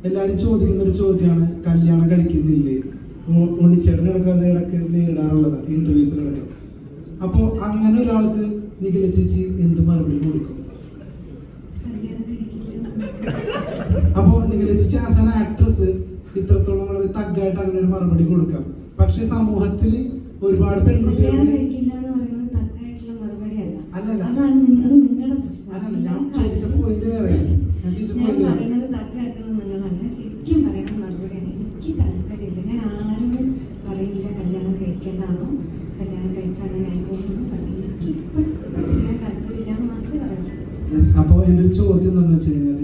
എല്ലാവരും ചോദിക്കുന്ന ഒരു ചോദ്യമാണ്, കല്യാണം കഴിക്കുന്നില്ലേ? ഉണ്ണിച്ചേട്ടനിടക്ക് അത് ഇടക്ക് നേരിടാറുള്ളതാണ് ഇന്റർവ്യൂസിലടക്കം. അപ്പോൾ അങ്ങനെ ഒരാൾക്ക് നിഖില ചേച്ചി എന്ത് മറുപടി കൊടുക്കും? അപ്പോൾ നിഖില ചേച്ചി ആസ് ആൻ ആക്ട്രസ് ഇത്രത്തോളം വളരെ തഗ്ഗായിട്ട് അങ്ങനെ ഒരു മറുപടി കൊടുക്കാം. പക്ഷെ സമൂഹത്തിൽ ഒരുപാട് പെൺകുട്ടികൾ അല്ലല്ല, ഞാൻ ചോദിച്ച പോയിന്റ് വേറെ. ശരിക്കും പറയുന്ന മറുപടിയാണ്, എനിക്ക് താല്പര്യമില്ല, ഞാൻ ആരോടും പറയില്ല കല്യാണം കഴിക്കേണ്ടാണോ, കല്യാണം കഴിച്ചാൽ അങ്ങനെ ആയിപ്പോകുന്നു പറയും, എനിക്ക് ഇപ്പം ചെയ്യാൻ താല്പര്യമില്ല എന്ന് മാത്രമേ പറയാറുള്ളൂ. അപ്പോൾ എൻ്റെ ഒരു ചോദ്യം എന്താണെന്ന് വെച്ച് കഴിഞ്ഞാൽ,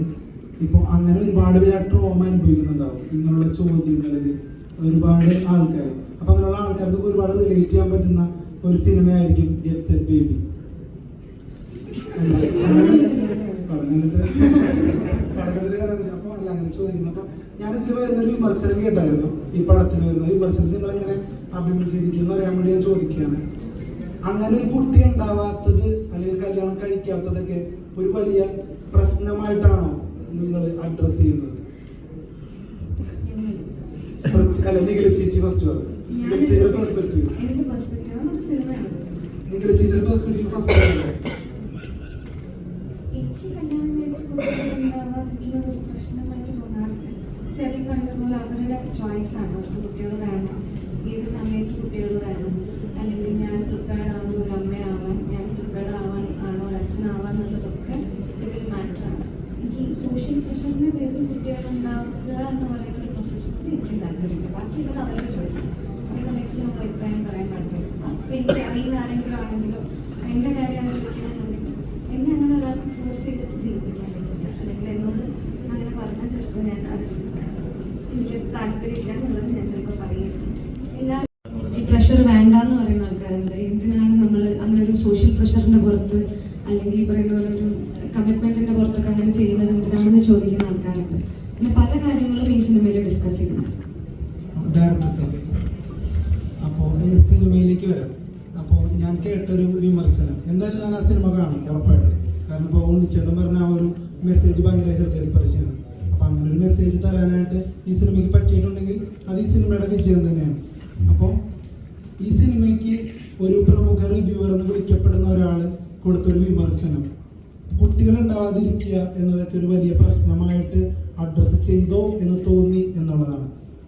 ഇപ്പോൾ അങ്ങനെ ഒരുപാട് പേര് ട്രോമ അനുഭവിക്കുന്നുണ്ടാവും ഇങ്ങനെയുള്ള ചോദ്യങ്ങളിൽ ഒരുപാട് ആൾക്കാർ. അപ്പോൾ അങ്ങനെയുള്ള ആൾക്കാർക്ക് ഒരുപാട് റിലേറ്റ് ചെയ്യാൻ പറ്റുന്ന ഒരു സിനിമയായിരിക്കും ഗെറ്റ് സെറ്റ് ബേബി. അങ്ങനെ ചോദിക്കുന്നു. അപ്പൊ ഞാൻ ഇതിൽ വരുന്നൊരു വിമർശനം കേട്ടായിരുന്നു, ഈ പടത്തിന് വരുന്ന വിമർശനം നിങ്ങൾ എങ്ങനെ അഭിമുഖീകരിക്കുന്നു അറിയാൻ വേണ്ടി ഞാൻ ചോദിക്കുകയാണ്. അങ്ങനെ ഒരു കുട്ടി ഉണ്ടാവാത്തത് അല്ലെങ്കിൽ കല്യാണം കഴിക്കാത്തതൊക്കെ ഒരു വലിയ പ്രശ്നമായിട്ടാണോ നിങ്ങൾ അഡ്രസ് ചെയ്യുന്നത്? അല്ല, നിഖില ചേച്ചി ഫസ്റ്റ് പറഞ്ഞു. നിഖില ചേച്ചിയുടെ പെർസ്പെക്റ്റീവ് ഫസ്റ്റ് പറഞ്ഞു. എനിക്ക് കല്യാണം കഴിച്ച് കുട്ടികളുണ്ടാവാതിരിക്കുന്ന ഒരു പ്രശ്നമായിട്ട് തോന്നാറില്ല. ചെറിയ പറയുന്നത് പോലെ അവരുടെ ചോയ്സാണ്, അവർക്ക് കുട്ടികൾ വേണം, ഏത് സമയത്ത് കുട്ടികൾ വേണം, അല്ലെങ്കിൽ ഞാൻ പ്രിപ്പയർഡ് ആണോ ഒരു അമ്മയാവാൻ, ഞാൻ പ്രിപ്പയർഡ് ആവാൻ ആണോ ഒരു അച്ഛനാവാൻ എന്നുള്ളതൊക്കെ ഇതിൽ മാറ്ററാണ്. എനിക്ക് സോഷ്യൽ പ്രഷറിൻ്റെ പേരിൽ കുട്ടികളുണ്ടാവുക എന്ന് പറയുന്ന ഒരു പ്രോസസ്സിനോട് എനിക്ക് താല്പര്യമില്ല. ബാക്കിയുള്ളത് അവരുടെ ചോയ്സാണ്. അവരുടെ ലൈഫിൽ നമ്മൾ അഭിപ്രായം പറയാൻ പാടില്ല. അപ്പോൾ എനിക്ക് അറിയുന്ന ആരെങ്കിലും ആണെങ്കിലോ എൻ്റെ കാര്യമാണ് ചോദിക്കണമെന്നുണ്ടെങ്കിൽ എന്നെ അങ്ങനെ ഒരാൾക്ക് ഫോഴ്സ് ചെയ്തിട്ട് ചെയ്യിപ്പിക്കാൻ പറ്റില്ല. അല്ലെങ്കിൽ എന്നോട് അങ്ങനെ പറഞ്ഞാൽ ചിലപ്പോൾ ഞാൻ അത് എനിക്ക് താല്പര്യമില്ല എന്നുള്ളത് ഞാൻ ചിലപ്പോൾ പറയുമായിരിക്കും. എല്ലാവരും ഈ പ്രഷർ വേണ്ടാന്ന് പറയുന്ന ആൾക്കാരുണ്ട്. എന്തിനാണ് നമ്മൾ അങ്ങനെ ഒരു സോഷ്യൽ പ്രഷറിന്റെ പുറത്ത് അല്ലെങ്കിൽ ഈ പറയുന്ന പോലെ ഒരു കമ്മിറ്റ്മെന്റിന്റെ പുറത്തൊക്കെ അങ്ങനെ ചെയ്യുന്നത് എന്തിനാണെന്ന് ചോദിക്കുന്ന ആൾക്കാരുണ്ട്. പിന്നെ പല കാര്യങ്ങളും ഈ സിനിമയിൽ ഡിസ്കസ് ചെയ്യുന്നുണ്ട്. ഡയറക്ടർ സാർ, അപ്പോൾ ഈ സിനിമയിലേക്ക് വരാം. അപ്പോൾ ഞാൻ കേട്ടൊരു വിമർശനം, എന്തായാലും ഞാൻ ആ സിനിമ കാണും ഉറപ്പായിട്ട്. കാരണം ഇപ്പോൾ ഉണ്ണിച്ചേട്ടൻ പറഞ്ഞ ആ ഒരു മെസ്സേജ് ഭയങ്കര ഹൃദയസ്പർശിയാണ്. അപ്പോൾ അങ്ങനെ ഒരു മെസ്സേജ് തരാനായിട്ട് ഈ സിനിമയ്ക്ക് പറ്റിയിട്ടുണ്ടെങ്കിൽ അത് ഈ സിനിമയുടെ വിജയം തന്നെയാണ്. അപ്പോൾ ഈ സിനിമയ്ക്ക് ഒരു പ്രമുഖ റിവ്യൂവർ എന്ന് വിളിക്കപ്പെടുന്ന ഒരാൾ കൊടുത്തൊരു വിമർശനം, കുട്ടികൾ ഉണ്ടാവാതിരിക്കുക എന്നതൊക്കെ ഒരു വലിയ പ്രശ്നമായിട്ട് അഡ്രസ്സ് ചെയ്തോ എന്ന് തോന്നി എന്നുള്ളതാണ്.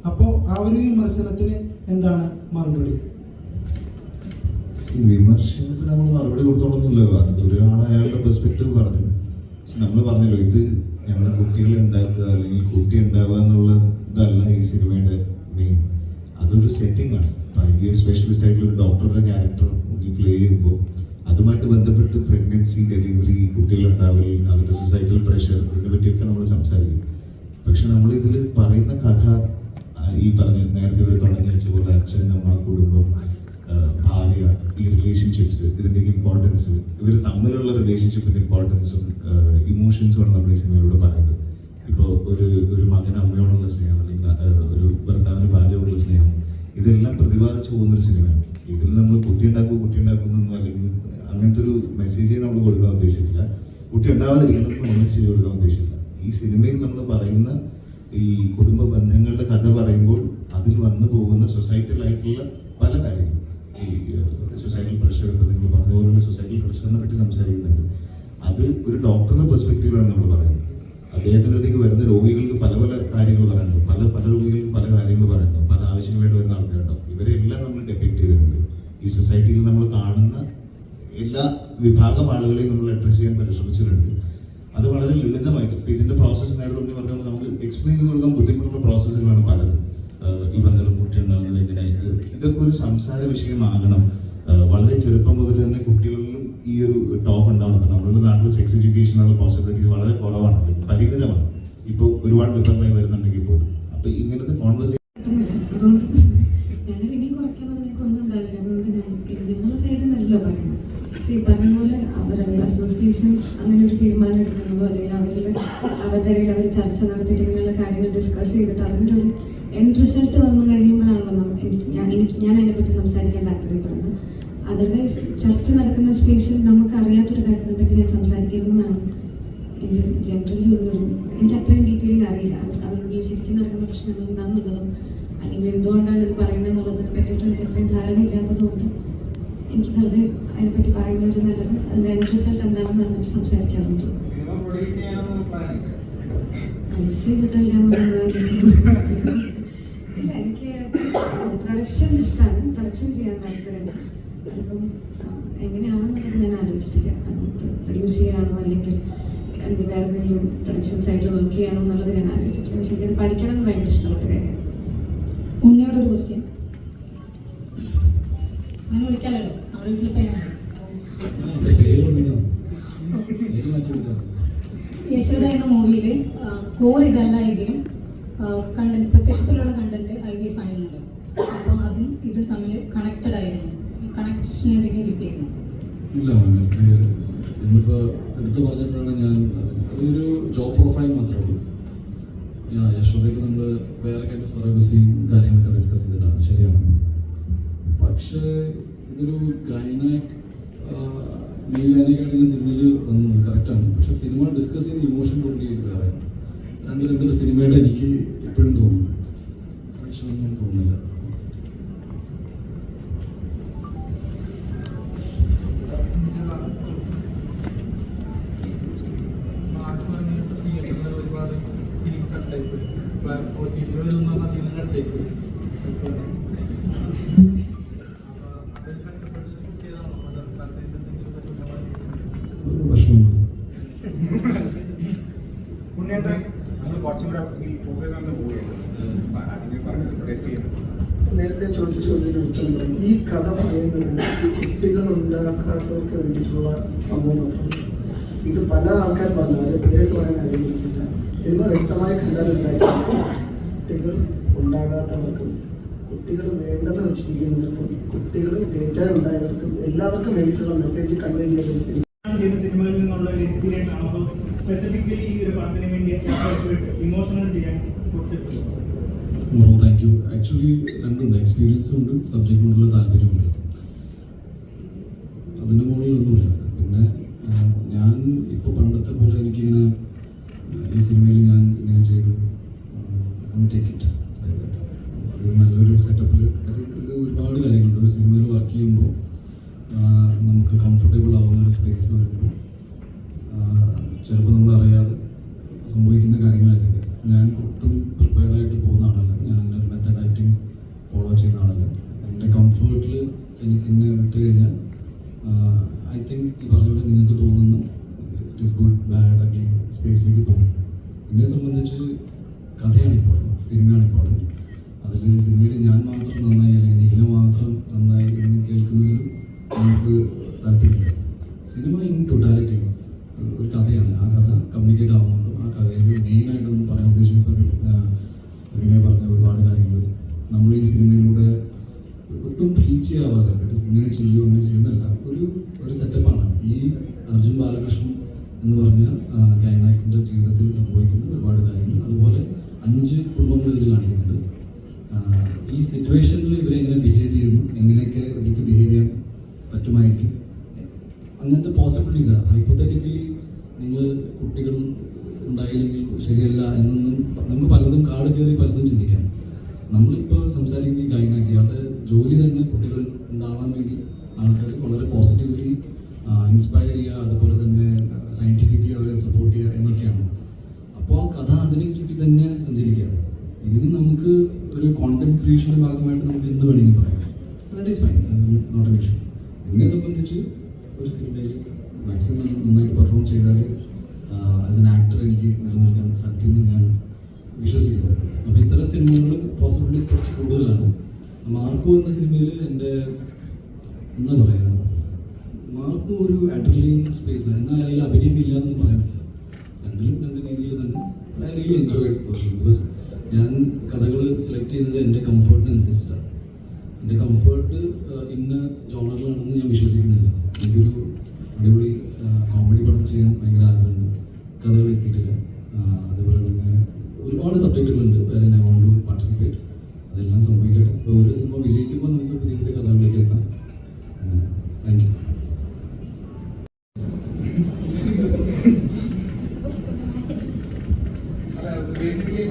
അപ്പോൾ ആ ഒരു വിമർശനത്തിന് എന്താണ് മറുപടി? വിമർശനത്തിന് നമ്മൾ മറുപടി കൊടുത്തോളൊന്നുമില്ല. അത് ഒരാൾ അയാളുടെ പെർസ്പെക്റ്റീവ് പറഞ്ഞു. നമ്മൾ പറഞ്ഞല്ലോ, ഇത് ഞങ്ങളുടെ കുട്ടികളെ ഉണ്ടാക്കുക അല്ലെങ്കിൽ കുട്ടി ഉണ്ടാവുക എന്നുള്ളതല്ല ഈ സിനിമയുടെ മെയിൻ. അതൊരു സെറ്റിംഗ് ആണ്. IVF സ്പെഷ്യലിസ്റ്റ് ആയിട്ടുള്ള ഒരു ഡോക്ടറുടെ ക്യാരക്ടർ പ്ലേ ചെയ്യുമ്പോൾ അതുമായിട്ട് ബന്ധപ്പെട്ട് പ്രഗ്നൻസി, ഡെലിവറി, കുട്ടികളുണ്ടാവൽ, അവരുടെ സൊസൈറ്റൽ പ്രഷർ, ഇതിനെ പറ്റിയൊക്കെ നമ്മൾ സംസാരിക്കും. പക്ഷെ നമ്മളിതിൽ പറയുന്ന കഥ ഈ പറഞ്ഞ നേരത്തെ ഇവർ തുടങ്ങി വെച്ച പോലെ അച്ഛൻ, അമ്മ, കുടുംബം, ഭാര്യ, ഈ റിലേഷൻഷിപ്സ്, ഇതിൻ്റെ ഇമ്പോർട്ടൻസ്, ഇവർ തമ്മിലുള്ള റിലേഷൻഷിപ്പിൻ്റെ ഇമ്പോർട്ടൻസും ഇമോഷൻസുമാണ് നമ്മൾ ഈ സിനിമയിലൂടെ പറയുന്നത്. ഇപ്പോൾ ഒരു മകൻ അമ്മയോടുള്ള സ്നേഹം അല്ലെങ്കിൽ ഒരു ഭർത്താവിന് ഭാര്യയോടുള്ള സ്നേഹം, ഇതെല്ലാം പ്രതിപാദിച്ചു പോകുന്നൊരു സിനിമയാണ്. ഇതിൽ നമ്മൾ കുട്ടി ഉണ്ടാക്കുന്നൊന്നും അല്ലെങ്കിൽ അങ്ങനത്തെ ഒരു മെസ്സേജ് നമ്മൾ കൊടുക്കാൻ ഉദ്ദേശിച്ചില്ല. കുട്ടി ഉണ്ടാവാതിരിക്കണം മെസ്സേജ് കൊടുക്കാൻ ഉദ്ദേശിച്ചില്ല. ഈ സിനിമയിൽ നമ്മൾ പറയുന്ന ഈ കുടുംബ ബന്ധങ്ങളുടെ കഥ പറയുമ്പോൾ അതിൽ വന്നു പോകുന്ന സൊസൈറ്റൽ ആയിട്ടുള്ള പല കാര്യങ്ങളും, ഈ സൊസൈറ്റൽ പ്രഷർ, നിങ്ങൾ പറഞ്ഞ പോലുള്ള സൊസൈറ്റൽ പ്രഷറിനെ പറ്റി സംസാരിക്കുന്നുണ്ട്. അത് ഒരു ഡോക്ടറുടെ പെർസ്പെക്റ്റീവിലാണ് നമ്മൾ പറയുന്നത്. അദ്ദേഹത്തിൻ്റെ അടുത്തേക്ക് വരുന്ന രോഗികൾക്ക് പല പല കാര്യങ്ങൾ പറയുന്നുണ്ട്, പല രോഗികൾക്ക് പല കാര്യങ്ങൾ പറയുന്നു, പല ആവശ്യങ്ങളായിട്ട് വരുന്ന ആൾക്കാരുണ്ടാവും. ഇവരെല്ലാം നമ്മൾ ഡെപിക്ട് ചെയ്തിട്ടുണ്ട്. ഈ സൊസൈറ്റിയിൽ നമ്മൾ കാണുന്ന എല്ലാ വിഭാഗം ആളുകളെയും നമ്മൾ അഡ്രസ് ചെയ്യാൻ പരിശ്രമിച്ചിട്ടുണ്ട്. അത് വളരെ ലളിതമായിട്ട്. ഇപ്പം ഇതിൻ്റെ പ്രോസസ്സ് നേരത്തെ പറഞ്ഞാൽ നമുക്ക് എക്സ്പ്ലെയിൻ ചെയ്ത് കൊടുക്കാൻ ബുദ്ധിമുട്ടുള്ള പ്രോസസ്സുകളാണ് പലതും. ഈ പറഞ്ഞ കുട്ടി ഉണ്ടാകുന്നത് എങ്ങനെയായിട്ട്, ഇതൊക്കെ ഒരു സംസാര വിഷയമാകണം. വളരെ ചെറുപ്പം മുതൽ തന്നെ കുട്ടികളിലും ഈ ഒരു ടോക്ക് ഉണ്ടാവണം. നമ്മുടെ നാട്ടിൽ സെക്സ് എഡ്യൂക്കേഷനുള്ള പോസിബിലിറ്റീസ് വളരെ കുറവാണ്, പരിമിതമാണ്. ഇപ്പോൾ ഒരുപാട് ലിബറലായി വരുന്നുണ്ടെങ്കിൽ പോലും. അപ്പോൾ ഇങ്ങനത്തെ കോൺവെർസേഷൻ അതുകൊണ്ട് ഞങ്ങൾ ഇനി കുറയ്ക്കാൻ ഞങ്ങൾക്ക് ഒന്നും ഉണ്ടാവില്ല. അതുകൊണ്ട് ഞങ്ങളുടെ സൈഡിൽ നിന്നല്ലോ പറയുന്നത്. ഈ പറഞ്ഞ പോലെ അവരുടെ അസോസിയേഷൻ അങ്ങനെ ഒരു തീരുമാനം എടുക്കുന്നതോ അല്ലെങ്കിൽ അവരുടെ ഇടയിൽ അവർ ചർച്ച നടത്തിയിട്ട് ഇങ്ങനെയുള്ള കാര്യങ്ങൾ ഡിസ്കസ് ചെയ്തിട്ട് അതിൻ്റെ ഒരു എൻഡ് റിസൾട്ട് വന്നു കഴിയുമ്പോഴാണല്ലോ ഞാൻ അതിനെപ്പറ്റി സംസാരിക്കാൻ താല്പര്യപ്പെടുന്നത്. അവരുടെ ചർച്ച നടക്കുന്ന സ്പേസിൽ നമുക്ക് അറിയാത്തൊരു കാര്യത്തിനെ പറ്റി ഞാൻ സംസാരിക്കുന്നതെന്നാണ് എൻ്റെ ജനറലി ഉള്ളൊരു, എനിക്ക് അത്രയും ഡീറ്റെയിലിംഗ് അറിയില്ല. അവരുടെ ഉള്ളിൽ ശരിക്കും നടക്കുന്ന പ്രശ്നങ്ങൾ എന്താണെന്നുള്ളതും അല്ലെങ്കിൽ എന്തുകൊണ്ടാണ് ഇത് പറയുന്നത് എന്നുള്ളതിനെ പറ്റിയിട്ട് എനിക്ക് അത്രയും ധാരണയില്ലാത്തതുകൊണ്ട് എനിക്ക് വെറുതെ അതിനെപ്പറ്റി പറയുന്നതിൽ നല്ലത് അതിൻ്റെ എൻഡ് റിസൾട്ട് എന്താണെന്ന് പറഞ്ഞിട്ട് സംസാരിക്കാറുണ്ട്. പൈസ ചെയ്തിട്ടെല്ലാം ഇല്ല, എനിക്ക് പ്രൊഡക്ഷൻ ഇഷ്ടമാണ്, പ്രൊഡക്ഷൻ ചെയ്യാൻ താല്പര്യമുണ്ട്. അതിപ്പം എങ്ങനെയാണെന്നുള്ളത് ഞാൻ ആലോചിച്ചിട്ടില്ല. പ്രൊഡ്യൂസ് ചെയ്യുകയാണോ അല്ലെങ്കിൽ വേറെ എന്തെങ്കിലും പ്രൊഡക്ഷൻ സൈഡിൽ വർക്ക് ചെയ്യണോ എന്നുള്ളത് ഞാൻ ആലോചിച്ചിട്ടില്ല. പക്ഷേ എനിക്കത് പഠിക്കണം എന്ന് ഭയങ്കര ഇഷ്ടമുള്ള ഒരു കാര്യമാണ്. ഉണ്ണിയോടൊരു ക്വസ്റ്റ്യൻ അങ്ങനെ വിളിക്കാമല്ലോ, അവിടെ വീട്ടിൽ പേരാണ് യശോദ എന്ന മൂവിയിൽ കോർ ഇതല്ല എങ്കിലും കണ്ടന്റ്, പ്രത്യക്ഷത്തിലുള്ള കണ്ടന്റ് IVF ആയിരുന്നല്ലോ. അപ്പോൾ അതും ഇത് തമ്മിൽ കണക്റ്റഡ് ആയിരുന്നു. കണക്ഷൻ എന്തെങ്കിലും കിട്ടിയിരുന്നു? ഇല്ല മാം, എനിക്ക് ഇന്നിപ്പോൾ എടുത്തു പറഞ്ഞപ്പോഴാണ് ഞാൻ അതൊരു ജോബ് പ്രൊഫൈൽ മാത്രമേ ഉള്ളൂ. യശോദയ്ക്ക് നമ്മൾ വേറെ കൈൻഡ് ഓഫ് സർവീസും കാര്യങ്ങളൊക്കെ ഡിസ്കസ് ചെയ്തിട്ടാണ്, ശരിയാണ്. പക്ഷേ ഇതൊരു ഗൈനാക് മെയിൽ ഗൈനക്കായിട്ട് സിനിമയിൽ വന്നത് കറക്റ്റാണ്. പക്ഷെ സിനിമ ഡിസ്കസ് ചെയ്യുന്ന ഇമോഷൻ ടോട്ടലി വേറെ. രണ്ടൊരു സിനിമയുടെ എനിക്ക് എപ്പോഴും തോന്നുന്നു, പക്ഷെ ഒന്നും തോന്നുന്നില്ല. നേരത്തെ ചോദിച്ച ചോദ്യത്തിന് ഉത്തരം പറയും. ഈ കഥ പറയുന്നത് കുട്ടികൾ ഉണ്ടാക്കാത്തവർക്ക് വേണ്ടിയിട്ടുള്ള സംഭവം മാത്രമാണ്. ഇത് പല ആൾക്കാർ പറഞ്ഞു, അവരുടെ പേരിട്ട് പറയാൻ ആഗ്രഹിക്കുന്നില്ല. സിനിമ വ്യക്തമായി കണ്ടാൽ കുട്ടികൾ ഉണ്ടാകാത്തവർക്കും കുട്ടികൾ വേണ്ടെന്ന് വെച്ചിരിക്കുന്നവർക്കും കുട്ടികൾ ഡേറ്റായി ഉണ്ടായവർക്കും എല്ലാവർക്കും വേണ്ടിയിട്ടുള്ള മെസ്സേജ് കൺവേ ചെയ്യുന്ന സിനിമ. സിനിമയിൽ നിന്നുള്ള ഒരു എക്സ്പീരിയൻസ് ആണ്. അപ്പോൾ സ്പെസിഫിക്കലി ഈ ഒരു പടത്തിന് വേണ്ടി ഇമോഷണൽ ചെയ്യാൻ കൊടുത്തിട്ടുള്ളൂ. Thank you. ആക്ച്വലി രണ്ടുണ്ട്, എക്സ്പീരിയൻസും ഉണ്ട്, സബ്ജക്റ്റിനോടുള്ള താല്പര്യമുണ്ട്. അതിൻ്റെ മുകളിലൊന്നുമില്ല. പിന്നെ ഞാൻ ഇപ്പോൾ പണ്ടത്തെ പോലെ എനിക്കിങ്ങനെ ഈ സിനിമയിൽ ഞാൻ ഇങ്ങനെ ചെയ്തു ടേക്ക് ഇറ്റ് ഒരു നല്ലൊരു സെറ്റപ്പിൽ. ഇത് ഒരുപാട് കാര്യങ്ങളുണ്ട്. ഒരു സിനിമയിൽ വർക്ക് ചെയ്യുമ്പോൾ നമുക്ക് കംഫർട്ടബിൾ ആവുന്ന ഒരു സ്പേസ് വരുമ്പോൾ ചിലപ്പോൾ നമ്മൾ അറിയാതെ സംഭവിക്കുന്ന കാര്യങ്ങളായിരിക്കും. ഞാൻ ഒട്ടും പ്രിപ്പയർഡായിട്ട് പോകുന്ന ആളല്ല. ഞാൻ അങ്ങനെ ഒരു മെത്തഡ് ആക്ടിങ് ഫോളോ ചെയ്യുന്ന ആളല്ല. എൻ്റെ കംഫേർട്ടിൽ എനിക്ക് എന്നെ വിട്ട് കഴിഞ്ഞാൽ ഐ തിങ്ക് ഈ പറഞ്ഞ പോലെ നിങ്ങൾക്ക് തോന്നുന്ന it is good bad ugly സ്പേസിലേക്ക് പോകും. എന്നെ സംബന്ധിച്ച് കഥയാണ് ഇമ്പോർട്ടൻറ്റ്, സിനിമയാണ് ഇമ്പോർട്ടൻറ്റ്. അതിൽ സിനിമയിൽ ഞാൻ മാത്രം നന്നായി അല്ലെങ്കിൽ നിഖില മാത്രം നന്നായി എന്ന് കേൾക്കുന്നതിലും നമുക്ക് താല്പര്യമില്ല. സിനിമ ഇൻ ടോട്ടാലിറ്റി ഒരു കഥയാണ്. ആ കഥ കമ്മ്യൂണിക്കേറ്റ് ആവുന്നുണ്ട്. ആ കഥയിൽ മെയിനായിട്ടൊന്നും പറയാൻ ഉദ്ദേശിക്കുന്ന വിനയ പറഞ്ഞ ഒരുപാട് കാര്യങ്ങൾ നമ്മൾ ഈ സിനിമയിലൂടെ ഒട്ടും പ്രീച്ച് ചെയ്യാവാതെ ഇങ്ങനെ ചെയ്യുമോ അങ്ങനെ ചെയ്യുന്നല്ല, ഒരു സെറ്റപ്പാണ്. ഈ അർജുൻ ബാലകൃഷ്ണൻ എന്ന് പറഞ്ഞ ഗൈനാക്കിൻ്റെ ജീവിതത്തിൽ സംഭവിക്കുന്ന ഒരുപാട് കാര്യങ്ങൾ, അതുപോലെ 5 കുടുംബങ്ങൾ ഇതിൽ കാണിക്കുന്നുണ്ട്. ഈ സിറ്റുവേഷനിൽ ഇവരെങ്ങനെ ബിഹേവ് ചെയ്യുന്നു, എങ്ങനെയൊക്കെ ഇവർക്ക് ബിഹേവ് ചെയ്യാൻ പറ്റുമായിരിക്കും, അങ്ങനത്തെ പോസിബിലിറ്റീസാണ്. ഹൈപ്പോത്തറ്റിക്കലി നിങ്ങൾ കുട്ടികൾ ഉണ്ടായില്ലെങ്കിൽ ശരിയല്ല എന്നൊന്നും നമുക്ക് പലതും കാട് കയറി പലതും ചിന്തിക്കാം. നമ്മളിപ്പോൾ സംസാരിക്കുന്ന ഈ ഗൈനാക്കി അവരുടെ ജോലി തന്നെ കുട്ടികൾ ഉണ്ടാവാൻ വേണ്ടി ആൾക്കാർ വളരെ പോസിറ്റീവ്ലി ഇൻസ്പയർ ചെയ്യുക, അതുപോലെ തന്നെ സയൻറ്റിഫിക്കലി അവരെ സപ്പോർട്ട് ചെയ്യുക എന്നൊക്കെയാണ്. അപ്പോൾ കഥ അതിനെ ചുറ്റി തന്നെ സഞ്ചരിക്കുക. ഇതിന് നമുക്ക് ഒരു കോണ്ടന്റ് ക്രിയേഷൻ്റെ ഭാഗമായിട്ട് നമുക്ക് എന്ത് വേണമെങ്കിലും പറയാം. That is fine, not an issue. എന്നെ സംബന്ധിച്ച് ഒരു സിനിമയിൽ മാക്സിമം നന്നായിട്ട് പെർഫോം ചെയ്താൽ ആസ് എൻ ആക്ടർ എനിക്ക് നിലനിൽക്കാൻ സാധിക്കുമെന്ന് ഞാൻ വിശ്വസിക്കുന്നു. അപ്പോൾ ഇത്തരം സിനിമകൾ പോസിബിലിറ്റീസ് കുറച്ച് കൂടുതലാണ്. മാർക്കോ എന്ന സിനിമയിൽ എൻ്റെ എന്താ പറയുക, മാർക്കോ ഒരു അഡ്രിലിൻ സ്പേസിലാണ്, എന്നാൽ അതിൽ അഭിനയമില്ല എന്ന് പറയാൻ പറ്റില്ല. രണ്ടിലും രണ്ട് രീതിയിൽ തന്നെ I really enjoy working. Because ഞാൻ കഥകൾ സെലക്ട് ചെയ്യുന്നത് എൻ്റെ കംഫർട്ടിനനുസരിച്ചിട്ടാണ്. എൻ്റെ കംഫർട്ട് ഇന്ന ജോണറിലാണെന്ന് ഞാൻ വിശ്വസിക്കുന്നില്ല. എനിക്കൊരു അടിപൊളി കോമഡി പടം ചെയ്യാൻ ഭയങ്കര ആഗ്രഹമുണ്ട്, കഥകൾ എത്തിയിട്ടില്ല. അതുപോലെ തന്നെ ഒരുപാട് സബ്ജക്റ്റുകളുണ്ട് വേറെ ഐ വോണ്ട് ടു പാർട്ടിസിപ്പേറ്റ്. അതെല്ലാം സംഭവിക്കട്ടെ. ഇപ്പോൾ ഒരു സിനിമ വിജയിക്കുമ്പോൾ നമുക്ക് പുതിയ പുതിയ കഥകളിലേക്ക് എത്താം. Thank you. ബേസിക്കലി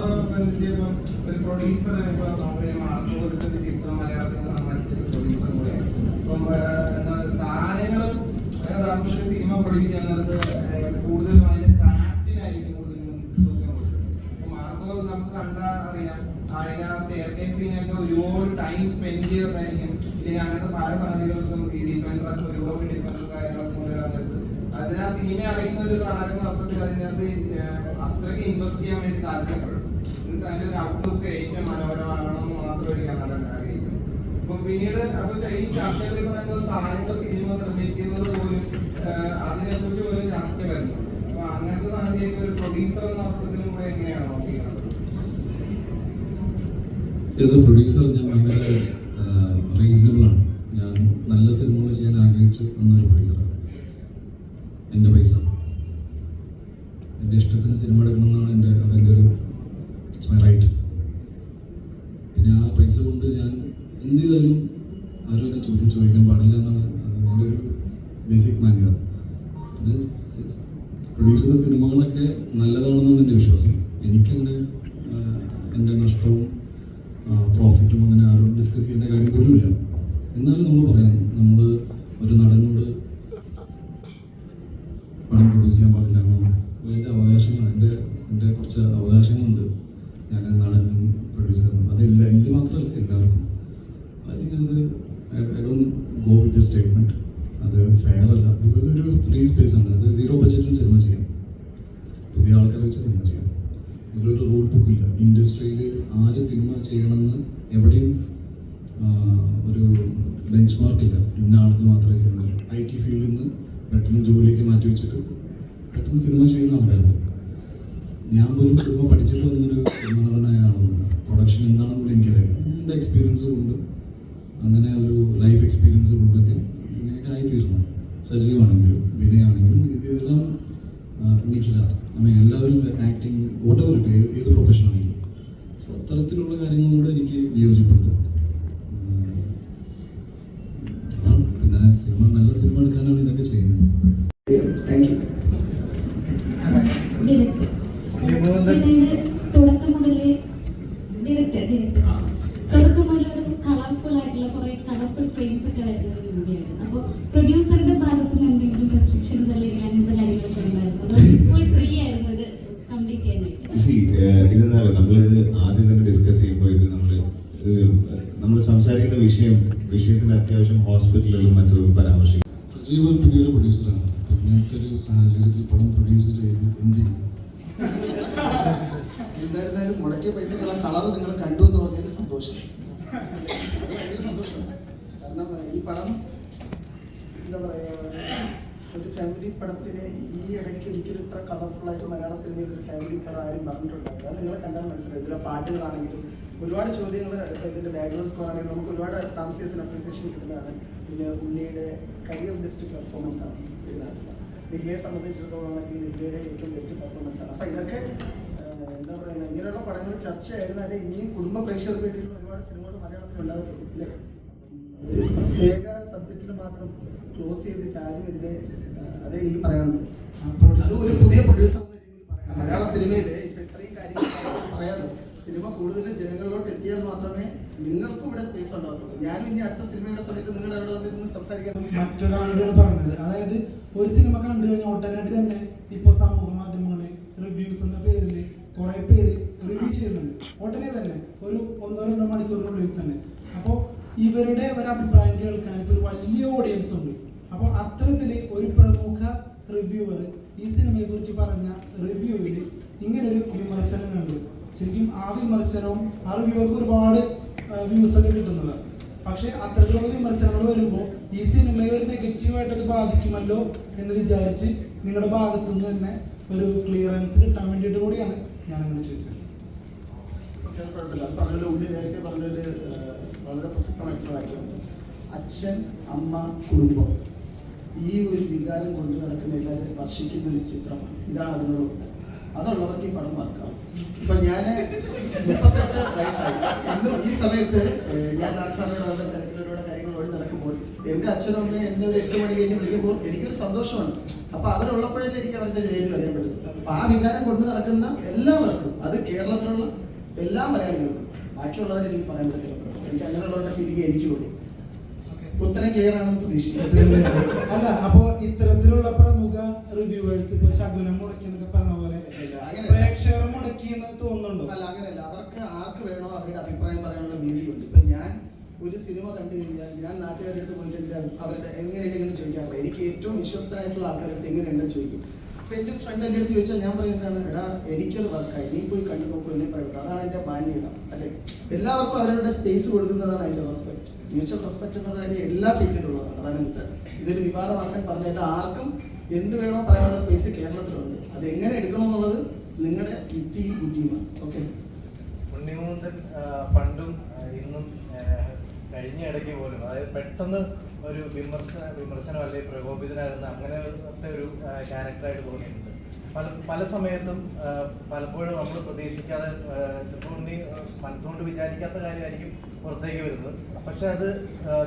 ഒരു പ്രൊഡ്യൂസർ മാർക്കോത്തിന്റെ ചിത്രം മലയാളത്തിൽ നന്നാക്കിയ പ്രൊഡ്യൂസർ കൂടെയാണ്. ഇപ്പം താരങ്ങളും സിനിമ പ്രൊഡ്യൂസ് ചെയ്യുന്നത് കൂടുതലും അതിന്റെ ക്രാഫ്റ്റിനായിരിക്കും കൂടുതലും തൂക്കം കൊടുക്കുന്നത്. മാർക്കോ നമുക്ക് കണ്ടാൽ അറിയാം, അതിന്റെ ആ സ്റ്റെയർ കേസിനൊക്കെ ഒരുപാട് ടൈം സ്പെൻഡ് ചെയ്തിട്ടായിരിക്കും. ഇല്ലെങ്കിൽ അങ്ങനത്തെ പല സംഗതികൾക്കും ഈ ഡിഫൻസൊക്കെ ഒരുപാട് ഡിഫൻസും കാര്യങ്ങളൊക്കെ കൊണ്ടുവരാൻ അതിന് ആ സിനിമ അറിയുന്ന ഒരു നടക്കുന്ന അർത്ഥത്തിൽ അതിനകത്ത് അത്രയ്ക്ക് ഇൻവെസ്റ്റ് ചെയ്യാൻ വേണ്ടി താല്പര്യപ്പെടും. അതിന്റെ ഒരു ഔട്ട്ലുക്ക് ഏറ്റവും മനോഹരമാകണമെന്ന് മാത്രമായിരിക്കും നടൻ ആഗ്രഹിക്കുന്നത്. അപ്പൊ പിന്നീട് അപ്പൊ ഈ ചർച്ചകളിൽ പറയുന്നത് താരങ്ങളുടെ സിനിമ നിർമ്മിക്കുന്നത് പോലും അതിനെക്കുറിച്ച് പോലും ചർച്ച വരുന്നു. അപ്പൊ അങ്ങനത്തെ സംഗതിയൊക്കെ ഒരു പ്രൊഡ്യൂസർ എന്ന അർത്ഥത്തിലും കൂടെ എങ്ങനെയാണ് നോക്കിയത്? പ്രൊഡ്യൂസർ ഞാൻ ഭയങ്കര റീസണബിൾ ആണ്. ഞാൻ നല്ല സിനിമകൾ ചെയ്യാൻ ആഗ്രഹിച്ചു എന്നൊരു പ്രൊഡ്യൂസറാണ്. എൻ്റെ പൈസ എൻ്റെ ഇഷ്ടത്തിന് സിനിമ എടുക്കണമെന്നാണ് അതെൻ്റെ ഒരു ഇറ്റ്സ് മൈ റൈറ്റ്. പിന്നെ ആ പൈസ കൊണ്ട് ഞാൻ എന്ത് ചെയ്താലും ആരും എന്നെ ചോദിക്കാൻ പാടില്ല എന്നാണ് എൻ്റെ ഒരു ബേസിക് മാന്യത. പിന്നെ പ്രൊഡ്യൂസ് ചെയ്ത സിനിമകളൊക്കെ നല്ലതാണെന്നാണ് എൻ്റെ വിശ്വാസം. എനിക്കങ്ങനെ എൻ്റെ നഷ്ടവും പ്രോഫിറ്റും അങ്ങനെ ആരും ഡിസ്കസ് ചെയ്യുന്ന കാര്യം പോലും ഇല്ല. എന്നാലും നമ്മൾ പറയാം, നമ്മൾ ഒരു നടനോട് പണം പ്രൊഡ്യൂസ് ചെയ്യാൻ പാടില്ല എന്നോ എൻ്റെ അവകാശങ്ങളാണ്. എൻ്റെ കുറച്ച് അവകാശങ്ങളുണ്ട്. ഞാൻ നടനും പ്രൊഡ്യൂസറും അതില്ല, എനിക്ക് മാത്രമല്ല എല്ലാവർക്കും. I think I don't go with a statement. അത് ഫെയർ അല്ല. ബിക്കോസ് ഒരു ഫ്രീ സ്പേസ് ആണ്. അത് 0 ബഡ്ജറ്റിലും സിനിമ ചെയ്യാം, പുതിയ ആൾക്കാരെ വെച്ച് സിനിമ ചെയ്യാം. ഇതിലൊരു റൂൾ ബുക്ക് ഇല്ല. ഇൻഡസ്ട്രിയിൽ ആര് സിനിമ ചെയ്യണമെന്ന് എവിടെയും ഒരു ബെഞ്ച് മാർക്കില്ല. ഇന്ന ആൾക്ക് മാത്രമേ സിനിമ. IT ഫീൽഡിൽ നിന്ന് പെട്ടെന്ന് ജോലിയൊക്കെ മാറ്റി വെച്ചിട്ട് പെട്ടെന്ന് സിനിമ ചെയ്യുന്ന ആൾക്കാരുണ്ട്. ഞാൻ പോലും സിനിമ പഠിച്ചിട്ട് വന്നൊരു നടനായാണെന്നില്ല. പ്രൊഡക്ഷൻ എന്താണെന്ന് പോലും എനിക്കറിയില്ല. എൻ്റെ എക്സ്പീരിയൻസ് കൊണ്ട്, അങ്ങനെ ഒരു ലൈഫ് എക്സ്പീരിയൻസ് കൊണ്ടൊക്കെ ഇങ്ങനെയൊക്കെ ആയിത്തീർന്നു. സജീവാണെങ്കിലും വിനയാണെങ്കിലും ഇതെല്ലാം എനിക്കില്ല. എല്ലാവരും ആക്ടിങ് വോട്ടെവർ ഇട്ട് ഏത് പ്രൊഫഷനാണെങ്കിലും. സോ അത്തരത്തിലുള്ള കാര്യങ്ങളോട് എനിക്ക് വിയോജിപ്പുണ്ട്. പിന്നെ സിനിമ, നല്ല സിനിമ എടുക്കാനാണ് ഇതൊക്കെ ചെയ്യുന്നത്. Thank you. തുടക്കം മുതലേ ഒരു കളർഫുൾ ആയിട്ടുള്ള കുറെ കളർഫുൾ ഫ്രെയിംസ് ഒക്കെ വരുന്ന ഒരു മൂവിയാണ്. അപ്പോൾ പ്രൊഡ്യൂസറുടെ ഭാഗത്ത് നിന്ന് എന്തെങ്കിലും റെസ്ട്രിക്ഷൻസ് അല്ലെങ്കിൽ അങ്ങനത്തെ കാര്യങ്ങളൊക്കെ ഉണ്ടായിരുന്നു? ഫുൾ ഫ്രീ ആയിരുന്നു ഇത് കംപ്ലീറ്റ് ചെയ്യാനായിട്ട്? ഇതെന്താണ് നമ്മളിത് ആദ്യം തന്നെ ഡിസ്കസ് ചെയ്യുമ്പോൾ ഇത് നമ്മൾ സംസാരിക്കുന്ന വിഷയത്തിന് അത്യാവശ്യം ഹോസ്പിറ്റലുകളും മറ്റും പരാമർശിക്കും. സജീവ് ഒരു പുതിയൊരു പ്രൊഡ്യൂസറാണ്. ഇങ്ങനത്തെ ഒരു സാഹചര്യത്തിൽ പടം പ്രൊഡ്യൂസ് ചെയ്ത് എന്തിനും എന്തായിരുന്നാലും മുടക്കിയ പൈസക്കുള്ള കളർ നിങ്ങൾ കണ്ടു എന്ന് പറഞ്ഞതിൽ സന്തോഷം. ഭയങ്കര സന്തോഷമാണ്. കാരണം ഈ പടം എന്താ പറയുക, ഒരു ഫാമിലി പടത്തിന് ഈ ഇടയ്ക്ക് ഒരിക്കലും ഇത്ര കളർഫുൾ ആയിട്ട് മലയാള സിനിമയിൽ ഒരു ഫാമിലി പടം ആരും പറഞ്ഞിട്ടുണ്ടാവില്ല. അത് നിങ്ങൾ കണ്ടാൽ മനസ്സിലായി. ഇതിലെ പാട്ടുകളാണെങ്കിലും ഒരുപാട് ചോദ്യങ്ങൾ, ഇതിൻ്റെ ബാക്ക്ഗ്രൗണ്ട് സ്കോർ ആണെങ്കിലും നമുക്ക് ഒരുപാട് സാംസിയസിന് അപ്രീസിയേഷൻ കിട്ടുന്നതാണ്. പിന്നെ ഉണ്ണിയുടെ കരിയർ ബെസ്റ്റ് പെർഫോമൻസ് ആണ് ഇതിനകത്ത്. ദില്ലിയെ സംബന്ധിച്ചിടത്തോളം ദില്ലിയുടെ ഏറ്റവും ബെസ്റ്റ് പെർഫോമൻസ് ആണ്. അപ്പം ഇതൊക്കെ എന്താ പറയുന്നത്, ഇങ്ങനെയുള്ള പടങ്ങൾ ചർച്ചയായിരുന്നാലേ ഇനിയും കുടുംബ പ്രേക്ഷകർക്ക് വേണ്ടിയിട്ടുള്ള ഒരുപാട് സിനിമകൾ മലയാളത്തിൽ ഉണ്ടാകത്തുള്ളൂ അല്ലേ. ഒരു പ്രത്യേക സബ്ജക്റ്റിൽ മാത്രം ക്ലോസ് ചെയ്തിട്ട് ആരും ഇതിനെ അതേ എനിക്ക് പറയാനുള്ളൂ. അത് ഒരു പുതിയ പ്രൊഡ്യൂസർ എന്ന രീതിയിൽ പറയാം. മലയാള സിനിമയിൽ ഇപ്പം ഇത്രയും കാര്യങ്ങൾ പറയാമല്ലോ. സിനിമ കൂടുതൽ ജനങ്ങളിലോട്ട് എത്തിയാൽ മാത്രമേ നിങ്ങൾക്കും ഇവിടെ സ്പേസ് ഉണ്ടാകത്തുള്ളൂ. ഞാനും ഇനി അടുത്ത സിനിമയുടെ സമയത്ത് നിങ്ങളുടെ അവിടെ വന്നിരുന്ന് സംസാരിക്കാൻ മറ്റൊരാളുടെ പറഞ്ഞത്, അതായത് ഒരു സിനിമ കണ്ടു കഴിഞ്ഞാൽ ഓട്ടോമാറ്റിക് തന്നെ ഇപ്പോൾ സമൂഹ മാധ്യമങ്ങളിൽ റിവ്യൂസ് എന്ന പേരിൽ കുറെ പേര് റിവ്യൂ ചെയ്യുന്നുണ്ട്. ഉടനെ തന്നെ ഒരു 1-2 മണിക്കൂറിനുള്ളിൽ തന്നെ. അപ്പോൾ ഇവരുടെ ഒരു അഭിപ്രായം കേൾക്കാൻ ഇപ്പോൾ ഒരു വലിയ ഓഡിയൻസ് ഉണ്ട്. അപ്പോൾ അത്തരത്തിൽ ഒരു പ്രമുഖ റിവ്യൂവർ ഈ സിനിമയെ കുറിച്ച് പറഞ്ഞ റിവ്യൂവിൽ ഇങ്ങനൊരു വിമർശനം കണ്ടു. ശരിക്കും ആ വിമർശനവും ആ റിവ്യൂവർക്ക് ഒരുപാട് വ്യൂസ് ഒക്കെ കിട്ടുന്നതാണ്. പക്ഷെ അത്തരത്തിലുള്ള വിമർശനങ്ങൾ വരുമ്പോൾ ഈ സിനിമയെ ഒരു നെഗറ്റീവായിട്ട് അത് ബാധിക്കുമല്ലോ എന്ന് വിചാരിച്ച് നിങ്ങളുടെ ഭാഗത്തു നിന്ന് തന്നെ ഒരു ക്ലിയറൻസ് കിട്ടാൻ വേണ്ടിയിട്ട് കൂടിയാണ് ഞാൻ അങ്ങനെ ചോദിച്ചത്. ഓക്കെ, അത് കുഴപ്പമില്ല. അത് പറഞ്ഞൊരു ഉള്ളി നേരത്തെ പറഞ്ഞൊരു വളരെ പ്രസക്തമായിട്ടുള്ള വാക്യമുണ്ട്. അച്ഛൻ, അമ്മ, കുടുംബം, ഈ ഒരു വികാരം കൊണ്ട് നടക്കുന്ന എല്ലാവരും സ്പർശിക്കുന്ന ഒരു ചിത്രമാണ്. ഇതാണ് അതിനുള്ള ഉത്തരം. അതുള്ളവർക്ക് ഈ പടം വർക്കാവും. ഇപ്പൊ ഞാൻ 38 വയസ്സായി. ഇന്നും ഈ സമയത്ത് ഞാൻ സാറിനോട് അവരുടെ തിരക്കിലൂടെ കാര്യങ്ങൾ ഓടി നടക്കുമ്പോൾ എൻ്റെ അച്ഛനും അമ്മയും എന്നെ ഒരു 8 മണി കഴിഞ്ഞ് വിളിക്കുമ്പോൾ എനിക്കൊരു സന്തോഷമാണ്. അപ്പൊ അവരുള്ളപ്പോഴല്ലേ എനിക്ക് അവരുടെ ഒരു വേല്യൂ അറിയാൻ പറ്റുന്നത്. അപ്പൊ ആ വികാരം കൊണ്ടു നടക്കുന്ന എല്ലാവർക്കും, അത് കേരളത്തിലുള്ള എല്ലാ മലയാളികൾക്കും, ബാക്കിയുള്ളവരെ എനിക്ക് പറയാൻ പറ്റത്തില്ല. എനിക്ക് അങ്ങനെയുള്ളവരുടെ ഫീലിംഗ് എനിക്കുള്ളൂ. ഉത്തരം ക്ലിയർ ആണെന്ന് പ്രതീക്ഷിക്കുന്നു. അല്ല, അപ്പോ ഇത്തരത്തിലുള്ള പ്രമുഖ റിവ്യൂവേഴ്സ് ഇപ്പൊ ശകുനം മുടക്കി എന്നൊക്കെ പറഞ്ഞ പോലെ പ്രേക്ഷകർ മുടക്കി എന്ന് തോന്നുന്നുണ്ടോ? അല്ല, അങ്ങനെയല്ല. അവർക്ക് ആർക്ക് വേണോ അവരുടെ അഭിപ്രായം പറയാനുള്ള രീതിയുണ്ട്. ഇപ്പൊ ഞാൻ ഒരു സിനിമ കണ്ടു കഴിഞ്ഞാൽ ഞാൻ നാട്ടുകാരുടെ അടുത്ത് പോയിട്ട് എൻ്റെ അവരുടെ എങ്ങനെയുണ്ടെങ്കിലും ചോദിക്കാറില്ല. എനിക്ക് ഏറ്റവും വിശ്വസ്തരായിട്ടുള്ള ആൾക്കാരുടെ അടുത്ത് എങ്ങനെയുണ്ടെന്ന് ചോദിക്കും. അപ്പൊ എൻ്റെ ഫ്രണ്ട് എൻ്റെ അടുത്ത് ചോദിച്ചാൽ ഞാൻ പറയുന്നതാണ്, എടാ എനിക്കത് വർക്കായി, നീ പോയി കണ്ടു നോക്കൂ എന്നെ പറയട്ടെ. അതാണ് എൻ്റെ മാന്യത അല്ലേ. എല്ലാവർക്കും അവരുടെ സ്പേസ് കൊടുക്കുന്നതാണ് അതിൻ്റെ റെസ്പെക്ട്. മ്യൂച്വൽ റെസ്പെക്ട് എന്ന് പറയുന്നത് എല്ലാ ഫീൽഡിലുള്ളതാണ്. അതാണ് ഉത്തരം. ഇതൊരു വിവാദമാക്കാൻ പറഞ്ഞില്ല. ആർക്കും എന്ത് വേണോ പറയാനുള്ള സ്പേസ് കേരളത്തിലുണ്ട്. അത് എങ്ങനെ എടുക്കണമെന്നുള്ളത് നിങ്ങളുടെ യുക്തിയും ബുദ്ധിയുമാണ്. ഓക്കെ. ഉണ്ണിമുകുന്ദൻ പണ്ടും ഇന്നും കഴിഞ്ഞ ഇടയ്ക്ക് പോലും, അതായത് പെട്ടെന്ന് ഒരു വിമർശനം അല്ലെങ്കിൽ പ്രകോപിതനാകുന്ന അങ്ങനത്തെ ഒരു ക്യാരക്ടറായിട്ട് തോന്നിയിട്ടുണ്ട്. പല സമയത്തും പലപ്പോഴും നമ്മൾ പ്രതീക്ഷിക്കാതെ, ചിലപ്പോൾ ഉണ്ണി മനസ്സുകൊണ്ട് വിചാരിക്കാത്ത കാര്യമായിരിക്കും പുറത്തേക്ക് വരുന്നത്. പക്ഷെ അത്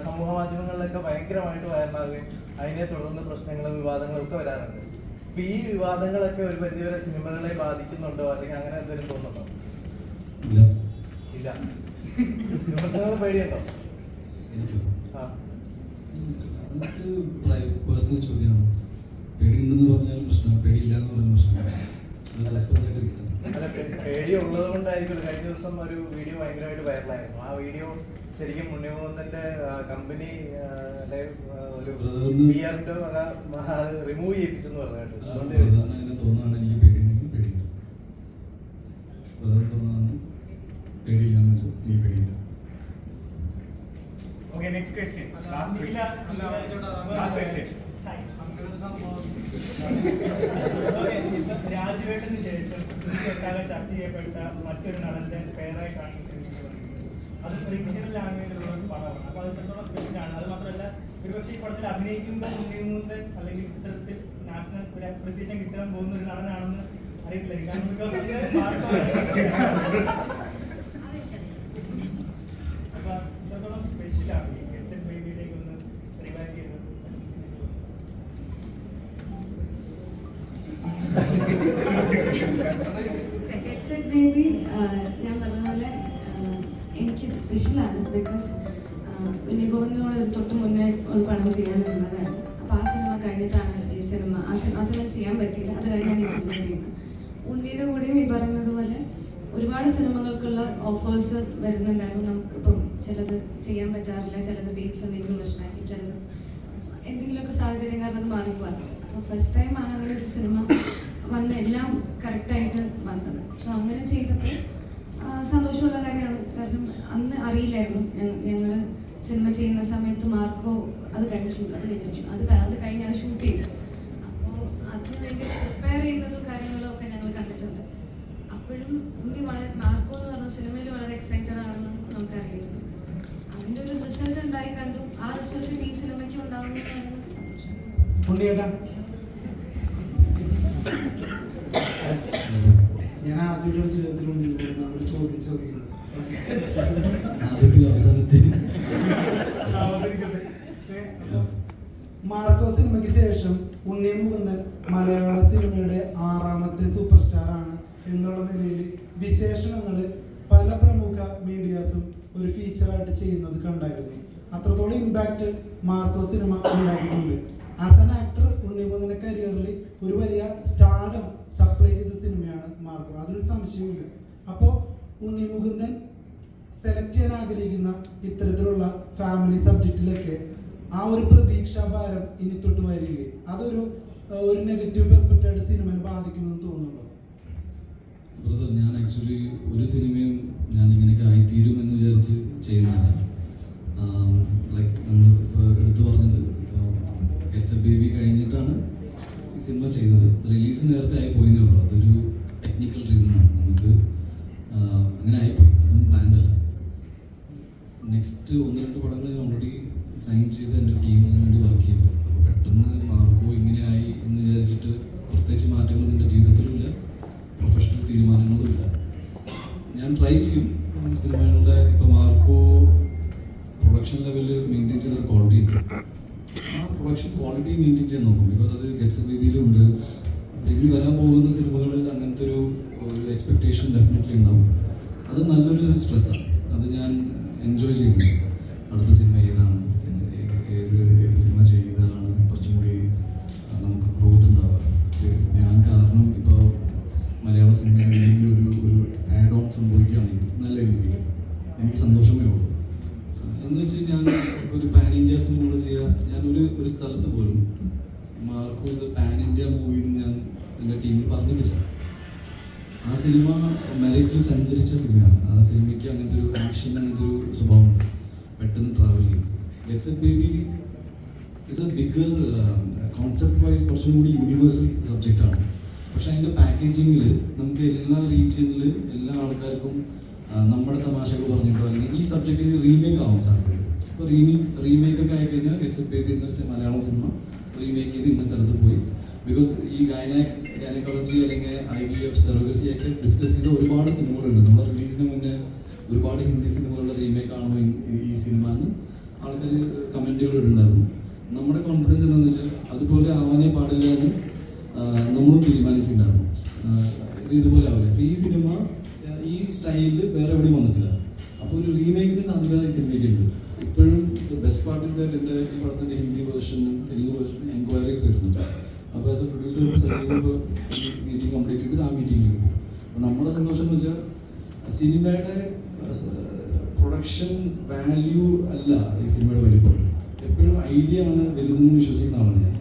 സമൂഹ മാധ്യമങ്ങളിലൊക്കെ ഭയങ്കരമായിട്ട് വൈറലാകുകയും അതിനെ തുടർന്ന് പ്രശ്നങ്ങളും വിവാദങ്ങളും ഒക്കെ വരാറുണ്ട്. അപ്പൊ ഈ വിവാദങ്ങളൊക്കെ ഒരു പരിധിവരെ സിനിമകളെ ബാധിക്കുന്നുണ്ടോ, അല്ലെങ്കിൽ അങ്ങനെ എന്തെങ്കിലും തോന്നുന്നുണ്ടോ? ഇല്ല. വിമർശനങ്ങൾ പേടിയുണ്ടോ? എനിക്ക് പേഴ്സണൽ ചോദ്യമാണ്. പേടിയുണ്ടെന്ന് പറഞ്ഞാലും പ്രശ്നം, പേടിയില്ല എന്ന് പറഞ്ഞ പ്രശ്നമാണ്. സസ്പെൻസ് ഒക്കെ കിട്ടും. അല്ല, പേടി ഉള്ളത് കൊണ്ടായിരിക്കും. കഴിഞ്ഞ ദിവസം ഒരു വീഡിയോ ഭയങ്കരമായിട്ട് വൈറലായിരുന്നു. ആ വീഡിയോ ശരിക്കും ഉണ്ണിമുകുന്ദന്റെ കമ്പനി ഒരു PR-ന്റെ റിമൂവ് ചെയ്യിപ്പിച്ചെന്ന് പറഞ്ഞു. അതുകൊണ്ട് അങ്ങനെ തോന്നുകയാണ്. എനിക്ക് പേടിയുണ്ടെങ്കിൽ പേടിയില്ല. തോന്നുന്നു പേടിയില്ല എന്ന് വെച്ചാൽ എനിക്ക് പേടിയില്ല. Okay, next question. Last question. രാജുവേട്ടന് ശേഷം ചർച്ച ചെയ്യപ്പെട്ട മറ്റൊരു നടന്റെ പേരായിട്ടാണ് അത് റിജിനൽ ലാംഗ്വേജിലുള്ള ഒരു പടമാണ്. അപ്പൊ അത് എത്രത്തോളം സ്പെഷ്യലാണ്. അത് മാത്രമല്ല, ഒരുപക്ഷെ ഈ പടത്തിൽ അഭിനയിക്കുമ്പോൾ ഉണ്ണിമുകുന്ദൻ അല്ലെങ്കിൽ ഇത്തരത്തിൽ നാഷണൽ ഒരു അപ്രിസിയേഷൻ കിട്ടാൻ പോകുന്ന ഒരു നടനാണെന്ന് അറിയത്തില്ല. കാരണം അപ്പൊ ഇത്രത്തോളം സ്പെഷ്യലാണ് ഈ ഹെഡ്സെറ്റ് ബേബിയിലേക്ക് ഒന്ന് റിവാക്ട് ചെയ്തത്. ഹെഡ്സെറ്റ് ബേബി ഞാൻ പറഞ്ഞ പോലെ എനിക്ക് സ്പെഷ്യലാണ്. ബിക്കോസ് വിനയ് ഗോവിന്ദിനോട് തൊട്ട് മുന്നേ ഒരു പടം ചെയ്യാനുള്ളതായിരുന്നു. അപ്പോൾ ആ സിനിമ കഴിഞ്ഞിട്ടാണ് ഈ സിനിമ ആ സിനിമ ചെയ്യാൻ പറ്റിയില്ല. അത് കഴിഞ്ഞാണ് ഈ സിനിമ ചെയ്യുന്നത്. ഉണ്ണിയുടെ കൂടെയും ഈ പറയുന്നത് പോലെ ഒരുപാട് സിനിമകൾക്കുള്ള ഓഫേഴ്സ് വരുന്നുണ്ടായിരുന്നു. നമുക്കിപ്പം ചിലത് ചെയ്യാൻ പറ്റാറില്ല, ചിലത് ഡേറ്റ്സ് എന്തെങ്കിലും പ്രശ്നമായിരിക്കും, ചിലത് എന്തെങ്കിലുമൊക്കെ സാഹചര്യം കാരണം അത് മാറിപ്പോകാറില്ല. അപ്പോൾ ഫസ്റ്റ് ടൈമാണ് അങ്ങനെ ഒരു സിനിമ വന്ന് എല്ലാം കറക്റ്റായിട്ട് വന്നത്. സോ അങ്ങനെ ചെയ്തപ്പോൾ സന്തോഷമുള്ള കാര്യമാണ്. കാരണം അന്ന് അറിയില്ലായിരുന്നു. ഞങ്ങൾ സിനിമ ചെയ്യുന്ന സമയത്ത് മാർക്കോ അത് കഴിഞ്ഞാണ് ഷൂട്ട് ചെയ്തത്. അപ്പോൾ അതിന് വേണ്ടി പ്രിപ്പയർ ചെയ്യുന്നതും കാര്യങ്ങളും ഒക്കെ ഞങ്ങൾ കണ്ടിട്ടുണ്ട്. അപ്പോഴും ഉണ്ണി മാർക്കോ എന്ന് പറഞ്ഞ സിനിമയിൽ വളരെ എക്സൈറ്റഡ് ആണെന്ന് നമുക്കറിയാം. അതിൻ്റെ ഒരു റിസൾട്ട് ഉണ്ടായി കണ്ടു. ആ റിസൾട്ട് ഈ സിനിമയ്ക്ക് ഉണ്ടാവുന്നതാണ് സന്തോഷം. ഉണ്ണിയേട്ടാ, ഞാൻ ആദ്യമായിട്ടൊരു ജീവിതത്തിൽ ഉണ്ണിയോട് ചോദിക്കുന്നു. മാർക്കോ സിനിമയ്ക്ക് ശേഷം ഉണ്ണി മുകുന്ദൻ മലയാള സിനിമയുടെ 6ാമത്തെ സൂപ്പർ സ്റ്റാർ ആണ് എന്നുള്ള നിലയിൽ വിശേഷണങ്ങൾ പല പ്രമുഖ മീഡിയാസും ഒരു ഫീച്ചറായിട്ട് ചെയ്യുന്നത് കണ്ടായിരുന്നു. അത്രത്തോളം ഇമ്പാക്റ്റ് മാർക്കോ സിനിമ ഉണ്ടാക്കിയിട്ടുണ്ട്. ആസ് ആൻ ആക്ടർ ഉണ്ണി മുകുന്ദന്റെ കരിയറിൽ ഒരു വലിയ സ്റ്റാർഡം സപ്ലൈ ചെയ്ത സിനിമയാണ് മാർക്കോ, അതൊരു സംശയമില്ല. അപ്പോൾ ഉണ്ണി മുകുന്ദൻ സെലക്ട് ചെയ്യാൻ ആഗ്രഹിക്കുന്ന ഇത്തരത്തിലുള്ള ഫാമിലി സബ്ജക്റ്റിലൊക്കെ ആ ഒരു പ്രതീക്ഷാഭാരം ഇനി തൊട്ട് വരില്ലേ? അതൊരു നെഗറ്റീവ് പെർസ്പെക്റ്റീവായിട്ട് സിനിമയെ ബാധിക്കുമെന്ന് തോന്നുന്നുണ്ടോ? ബ്രദർ, ഞാൻ ആക്ച്വലി ഒരു സിനിമയും ഞാൻ ഇങ്ങനെയൊക്കെ ആയിത്തീരും എന്ന് വിചാരിച്ച് ചെയ്യുന്നതല്ല. ലൈക്ക് നമ്മൾ ഇപ്പോൾ എടുത്തു പറഞ്ഞത്, ഹെഡ്സെറ്റ് ബേബി കഴിഞ്ഞിട്ടാണ് ഈ സിനിമ ചെയ്തത്. റിലീസ് നേരത്തെ ആയി പോയെന്നേ ഉള്ളൂ. അതൊരു ടെക്നിക്കൽ റീസണാണ്. നമുക്ക് അങ്ങനെ ആയിപ്പോയി. അതൊന്നും പ്ലാൻഡ് അല്ല. നെക്സ്റ്റ് 1-2 പടങ്ങൾ ഞാൻ ഓൾറെഡി സൈൻ ചെയ്ത് എൻ്റെ ടീമിന് വേണ്ടി വർക്ക് ചെയ്തു. പെട്ടെന്ന് മാർക്കോ ഇങ്ങനെയായി എന്ന് വിചാരിച്ചിട്ട് പ്രത്യേകിച്ച് മാറ്റങ്ങളൊന്നും എൻ്റെ ജീവിതത്തിലുമില്ല, പ്രൊഫഷണൽ തീരുമാനങ്ങളുമില്ല. ഞാൻ ട്രൈ ചെയ്യും സിനിമകളുടെ. ഇപ്പോൾ മാർക്കോ പ്രൊഡക്ഷൻ ലെവലിൽ മെയിൻറ്റെയിൻ ചെയ്തൊരു ക്വാളിറ്റി ഉണ്ട്. പ്രൊഡക്ഷൻ ക്വാളിറ്റി മെയിൻറ്റെയിൻ ചെയ്യാൻ നോക്കും. ബിക്കോസ് അത് ഗെറ്റ്സ് എ ബേബിയിലുണ്ട്. ഇനി വരാൻ പോകുന്ന സിനിമകളിൽ അങ്ങനത്തെ ഒരു എക്സ്പെക്ടേഷൻ ഡെഫിനറ്റ്ലി ഉണ്ടാവും. അത് നല്ലൊരു സ്ട്രെസ്സാണ്. അത് ഞാൻ എൻജോയ് ചെയ്യുന്നു. അടുത്ത സിനിമ ഏതാണ്, ഏത് സിനിമ ചെയ്താലാണ് കുറച്ചും കൂടി നമുക്ക് ഗ്രോത്ത് ഉണ്ടാവുക. ഞാൻ കാരണം ഇപ്പോൾ മലയാള സിനിമയിൽ എന്തെങ്കിലും ഒരു ആഡ് ഓൺ സംഭവിക്കുകയാണെങ്കിൽ നല്ല രീതിയിൽ എനിക്ക് സന്തോഷമേ ഉള്ളൂ. എന്ന് വെച്ച് ഞാൻ ഒരു പാൻ ഇന്ത്യ സിനിമകൾ ചെയ്യുക, ഞാനൊരു സ്ഥലത്ത് പോലും മാർക്കോസ് പാൻ ഇന്ത്യ മൂവി എന്ന് ഞാൻ എൻ്റെ ടീമിൽ പറഞ്ഞിട്ടില്ല. ആ സിനിമ മെറിറ്റിൽ സഞ്ചരിച്ച സിനിമയാണ്. ആ സിനിമയ്ക്ക് അങ്ങനത്തെ ഒരു ആക്ഷൻ, അങ്ങനത്തെ ഒരു സ്വഭാവമുണ്ട്, പെട്ടെന്ന് ട്രാവൽ ചെയ്യും. Gets A baby is A bigger concept vice കുറച്ചും കൂടി യൂണിവേഴ്സൽ സബ്ജക്റ്റാണ്. പക്ഷെ അതിൻ്റെ പാക്കേജിങ്ങിൽ നമുക്ക് എല്ലാ റീജിയനിൽ എല്ലാ ആൾക്കാർക്കും നമ്മുടെ തമാശകൾ പറഞ്ഞിട്ടോ അല്ലെങ്കിൽ ഈ സബ്ജക്റ്റിന് റീമേക്ക് ആവാൻ സാധ്യതയുണ്ട്. ഇപ്പോൾ റീമേക്കൊക്കെ ആയിക്കഴിഞ്ഞാൽ ഗെറ്റ്സ് എ ബേബി എന്ന മലയാളം സിനിമ റീമേക്ക് ചെയ്ത് ഇന്ന സ്ഥലത്ത് പോയി. ബിക്കോസ് ഈ ഗൈനക്കോളജി അല്ലെങ്കിൽ IVF സെറോഗസി ഒക്കെ ഡിസ്കസ് ചെയ്ത ഒരുപാട് സിനിമകളുണ്ട്. നമ്മുടെ റിലീസിന് മുന്നേ ഒരുപാട് ഹിന്ദി സിനിമകളുടെ റീമേക്ക് ആണോ ഈ സിനിമ എന്ന് ആൾക്കാർ കമൻറ്റുകൾ ഇടുണ്ടായിരുന്നു. നമ്മുടെ കോൺഫിഡൻസ് എന്താണെന്ന് വെച്ചാൽ അതുപോലെ ആവാനേ പാടില്ല എന്ന് നമ്മളും തീരുമാനിച്ചിട്ടുണ്ടായിരുന്നു. ഇതുപോലെ ആവില്ല. അപ്പോൾ ഈ സിനിമ ഈ സ്റ്റൈലിൽ വേറെ എവിടെയും വന്നിട്ടില്ല. അപ്പോൾ ഒരു റീമേക്കിന് സാധ്യത ഈ സിനിമയ്ക്കുണ്ട്. ഇപ്പോഴും ബെസ്റ്റ് പാർട്ട് ഇസ് ദാറ്റ് എൻ്റെ ഈ പടത്തിൻ്റെ ഹിന്ദി വേർഷനും തെലുങ്ക് വേർഷനും എൻക്വയറീസ് വരുന്നുണ്ട്. അപ്പോൾ as A producer meeting complete ചെയ്തിട്ട് ആ മീറ്റിംഗിൽ പോകും. അപ്പോൾ നമ്മുടെ സന്തോഷം എന്ന് വെച്ചാൽ സിനിമയുടെ പ്രൊഡക്ഷൻ വാല്യൂ അല്ല ഈ സിനിമയുടെ വലിപ്പം. എപ്പോഴും ഐഡിയ ആണ് വലുതെന്ന് വിശ്വസിക്കുന്ന ആളാണ് ഞാൻ.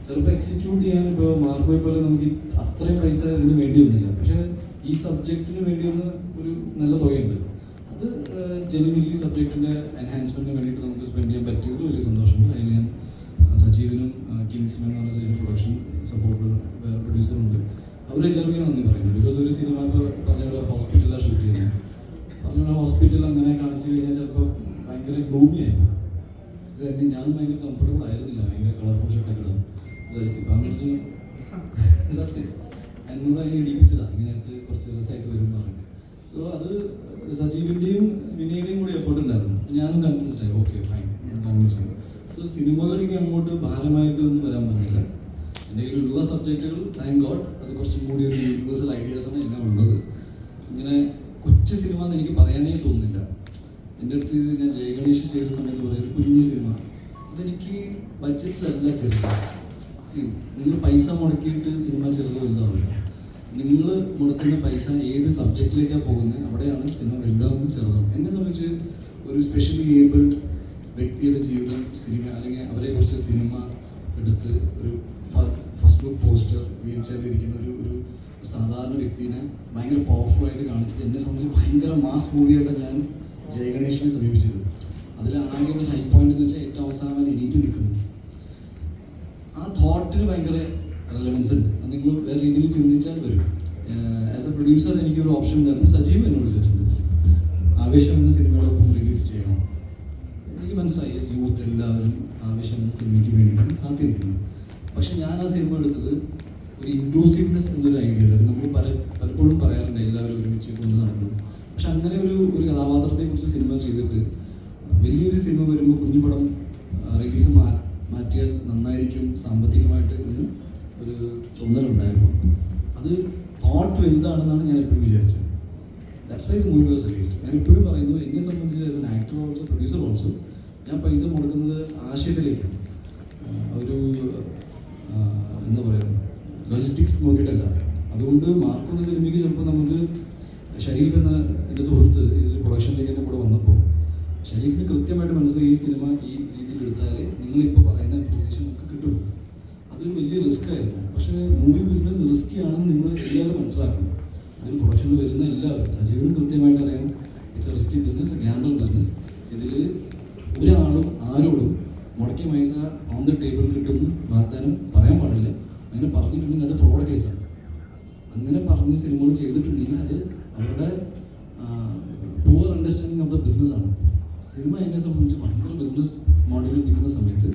ചിലപ്പോൾ എക്സിക്യൂട്ട് ചെയ്യാൻ ഇപ്പോൾ മാർക്കോയെ പോലെ നമുക്ക് അത്രയും പൈസ ഇതിന് വേണ്ടിയൊന്നുമില്ല. പക്ഷേ ഈ സബ്ജക്റ്റിന് വേണ്ടിയൊന്ന് ഒരു നല്ല തുകയുണ്ട്. അത് ജെനുവിൻലി സബ്ജക്റ്റിൻ്റെ എൻഹാൻസ്മെൻറ്റിന് വേണ്ടിയിട്ട് നമുക്ക് സ്പെൻഡ് ചെയ്യാൻ പറ്റിയതിൽ വലിയ സന്തോഷമുണ്ട്. അതിന് ഞാൻ സജീവിനും കിങ്സ്മാൻ എന്ന് പറഞ്ഞ സജീവ് പ്രൊഡക്ഷൻ സപ്പോർട്ട് വേറെ പ്രൊഡ്യൂസറുണ്ട്, അവരെല്ലാവർക്കും നന്ദി പറയുന്നു. ബിക്കോസ് ഒരു സിനിമ ഇപ്പോൾ പറഞ്ഞ പോലെ ഹോസ്പിറ്റലിലാണ് ഷൂട്ട് ചെയ്യുന്നത്. പറഞ്ഞ പോലെ ഹോസ്പിറ്റൽ അങ്ങനെ കാണിച്ചു കഴിഞ്ഞാൽ ചിലപ്പോൾ ഭയങ്കര ഗ്ലൂമി ആയി. ഞാൻ ഭയങ്കര കംഫർട്ടബിൾ ആയിരുന്നില്ല, ഭയങ്കര കളർഫുൾ ഷർട്ടൊക്കെ ഇടും. സത്യം എന്നോട് അതിനെ ഇടിപ്പിച്ചതാണ്, ഇങ്ങനെയായിട്ട് കുറച്ച് രസമായിട്ട് വരും പറഞ്ഞു. സോ അത് സജീവിൻ്റെയും വിനയുടെയും കൂടി എഫേർട്ട് ഉണ്ടായിരുന്നു. ഞാനും കൺവിൻസ്ഡ് ആയി, ഓക്കെ ഫൈൻ, കൺവിൻസ്ഡ് ആയി. സോ സിനിമകളിലേക്ക് അങ്ങോട്ട് ഭാരമായിട്ട് ഒന്നും വരാൻ പറ്റില്ല. എൻ്റെ കയ്യിലുള്ള സബ്ജക്റ്റുകൾ താങ്ക് ഗോഡ് അത് കുറച്ചും കൂടി ഒരു യൂണിവേഴ്സൽ ഐഡിയാസാണ് എന്നെ ഉള്ളത്. ഇങ്ങനെ കൊച്ചു സിനിമ എന്ന് എനിക്ക് പറയാനേ തോന്നുന്നില്ല. എൻ്റെ അടുത്ത് ഇത് ഞാൻ ജയഗണേഷ് ചെയ്ത സമയത്ത് പറയാം, ഒരു കുഞ്ഞു സിനിമ അതെനിക്ക് ബഡ്ജറ്റിലല്ല ചെറുത്. നിങ്ങൾ പൈസ മുടക്കിയിട്ട് സിനിമ ചെറുത് വലുതാവില്ല. നിങ്ങൾ മുടക്കുന്ന പൈസ ഏത് സബ്ജക്റ്റിലേക്കാണ് പോകുന്നത് അവിടെയാണ് സിനിമ വലുതാവും ചെറുതാവും. എന്നെ സംബന്ധിച്ച് ഒരു സ്പെഷ്യലി ഏബിൾഡ് വ്യക്തിയുടെ ജീവിതം സിനിമ അല്ലെങ്കിൽ അവരെക്കുറിച്ച് സിനിമ എടുത്ത് ഒരു ഫസ്റ്റ് ലുക്ക് പോസ്റ്റർ വീൽ ചെയറിലിരിക്കുന്ന ഒരു സാധാരണ വ്യക്തിനെ ഭയങ്കര പവർഫുള്ളായിട്ട് കാണിച്ചത് എന്നെ സംബന്ധിച്ച് ഭയങ്കര മാസ് മൂവിയായിട്ടാണ് ഞാൻ ജയഗണേഷിനെ സമീപിച്ചത്. അതിൽ ആകെ ഒരു ഹൈ പോയിന്റ് എന്ന് വെച്ചാൽ ഏറ്റവും അവസാനം എണീറ്റ് നിൽക്കുന്നു. ആ തോട്ടിന് ഭയങ്കര റെലവൻസ് ഉണ്ട്. അത് നിങ്ങൾ വേറെ രീതിയിൽ ചിന്തിച്ചാൽ വരും. ആസ് എ പ്രൊഡ്യൂസർ എനിക്കൊരു ഓപ്ഷൻ ഉണ്ടായിരുന്നു. സജീവ് എന്നോട് ചോദിച്ചിട്ടുണ്ട്, ആവേശം എന്ന സിനിമയോടൊപ്പം റിലീസ് ചെയ്യണം. എനിക്ക് മനസ്സിലായി, യൂത്ത് എല്ലാവരും ആവേശം എന്ന സിനിമയ്ക്ക് വേണ്ടിയിട്ടാണ് കാത്തിരിക്കുന്നത്. പക്ഷെ ഞാൻ ആ സിനിമ എടുത്തത് ഒരു ഇൻക്ലൂസീവ്നെസ് എന്നൊരു ഐഡിയ. നമ്മൾ പലപ്പോഴും പറയാറുണ്ട് എല്ലാവരും ഒരുമിച്ച് കൊണ്ട് നടക്കുന്നു. പക്ഷെ അങ്ങനെ ഒരു കഥാപാത്രത്തെക്കുറിച്ച് സിനിമ ചെയ്തിട്ട് വലിയൊരു സിനിമ വരുമ്പോൾ കുഞ്ഞു പടം റിലീസ് മാറ്റിയാൽ നന്നായിരിക്കും സാമ്പത്തികമായിട്ട് എന്ന് ഒരു തോന്നലുണ്ടായിരുന്നു. അത് തോട്ട് എന്താണെന്നാണ് ഞാൻ എപ്പോഴും വിചാരിച്ചത്. That's why the movie was released. ഞാൻ എപ്പോഴും പറയുന്നത് എന്നെ സംബന്ധിച്ച് as an actor also producer also ഞാൻ പൈസ മുടക്കുന്നത് ആശയത്തിലേക്കാണ്. ഒരു എന്താ പറയുക, ലോജിസ്റ്റിക്സ് നോക്കിയിട്ടല്ല. അതുകൊണ്ട് മാർക്കുന്ന സിനിമയ്ക്ക് ചിലപ്പോൾ നമുക്ക് ഷരീഫ് എന്ന എൻ്റെ സുഹൃത്ത് ഇതിൽ പ്രൊഡക്ഷനിലേക്ക് എൻ്റെ കൂടെ വന്നപ്പോൾ ഷരീഫിന് കൃത്യമായിട്ട് മനസ്സിലായി ഈ സിനിമ ഈ രീതിയിൽ എടുത്താൽ നിങ്ങളിപ്പോൾ പറയുന്ന അപ്രിസിയേഷൻ ഒക്കെ കിട്ടും. അതൊരു വലിയ റിസ്ക് ആയിരുന്നു. പക്ഷേ മൂവി ബിസിനസ് റിസ്കി ആണെന്ന് നിങ്ങൾ എല്ലാവരും മനസ്സിലാക്കണം. ഇതിൽ പ്രൊഡക്ഷനിൽ വരുന്ന എല്ലാവരും, സജീവനും കൃത്യമായിട്ട് അറിയാം, it's A risky business, A Gamble business. ഇതിൽ ഒരാളും ആരോടും മുടക്കിയ പൈസ ഓൺ ദ ടേബിൾ കിട്ടുമെന്ന് വാഗ്ദാനം പറയാൻ പാടില്ല. അങ്ങനെ പറഞ്ഞിട്ടുണ്ടെങ്കിൽ അത് ഫ്രോഡ് കേസാണ്. അങ്ങനെ പറഞ്ഞ് സിനിമകൾ ചെയ്തിട്ടുണ്ടെങ്കിൽ അത് അവരുടെ പൂവർ അണ്ടർസ്റ്റാൻഡിങ് ഓഫ് ദ ബിസിനസ്സാണ്. സിനിമ എന്നെ സംബന്ധിച്ച് ഭയങ്കര ബിസിനസ് മോഡലിൽ നിൽക്കുന്ന സമയത്ത്